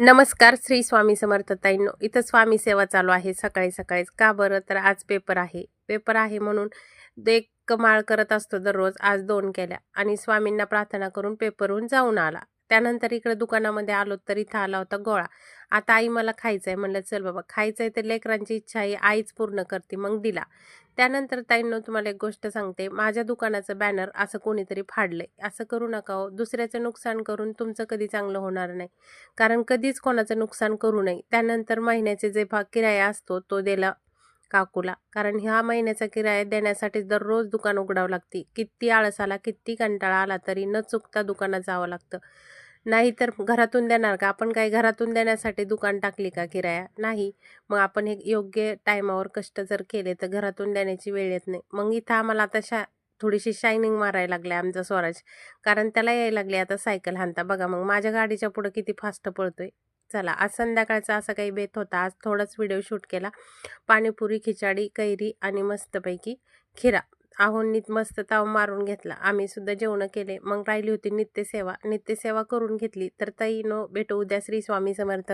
नमस्कार. श्री स्वामी समर्थ ताईंनो. इथं स्वामी सेवा चालू आहे सकाळी सकाळीच. का बरं? तर आज पेपर आहे म्हणून एक माळ करत असतो दररोज. आज 2 केल्या आणि स्वामींना प्रार्थना करून पेपरहून जाऊन आला. त्यानंतर इकडे दुकानामध्ये आलो तर इथं आला होता गोळा. आता आई मला खायचंय म्हणलं, चल बाबा खायचंय तर लेकरांची इच्छा आहे आईच पूर्ण करते, मग दिला. त्यानंतर ताईंनो तुम्हाला एक गोष्ट सांगते, माझ्या दुकानाचं बॅनर असं कोणीतरी फाडलंय. असं करू नका हो. दुसऱ्याचं नुकसान करून तुमचं कधी चांगलं होणार नाही. कारण कधीच कोणाचं नुकसान करू नये. त्यानंतर महिन्याचे जे भाग किराया असतो तो दिला काकूला. कारण ह्या महिन्याचा किराया देण्यासाठी दररोज दुकान उघडावं लागते. किती आळस आला, किती कंटाळा आला तरी न चुकता दुकानात जावं लागतं. नाहीतर घरातून देणार का? आपण काही घरातून देण्यासाठी दुकान टाकली का किराया? नाही. मग आपण हे योग्य टायमावर कष्ट जर केले तर घरातून देण्याची वेळ येत नाही. मग इथं आम्हाला आता थोडीशी शायनिंग मारायला लागलाय आमचा स्वराज. कारण त्याला यायला लागली आता सायकल हाणता. बघा मग माझ्या गाडीच्या पुढं किती फास्ट पळतोय. चला आज संध्याकाळचा असा काही बेत होता. आज थोडाच व्हिडिओ शूट केला. पाणीपुरी, खिचडी, कैरी आणि मस्तपैकी खिरा. आहोंनी मस्त ताव मारून घेतला. आम्ही सुद्धा जेवणं केले. मग राहिली होती नित्यसेवा. नित्यसेवा करून घेतली. तर ताईनो भेटू उद्या. श्री स्वामी समर्थ.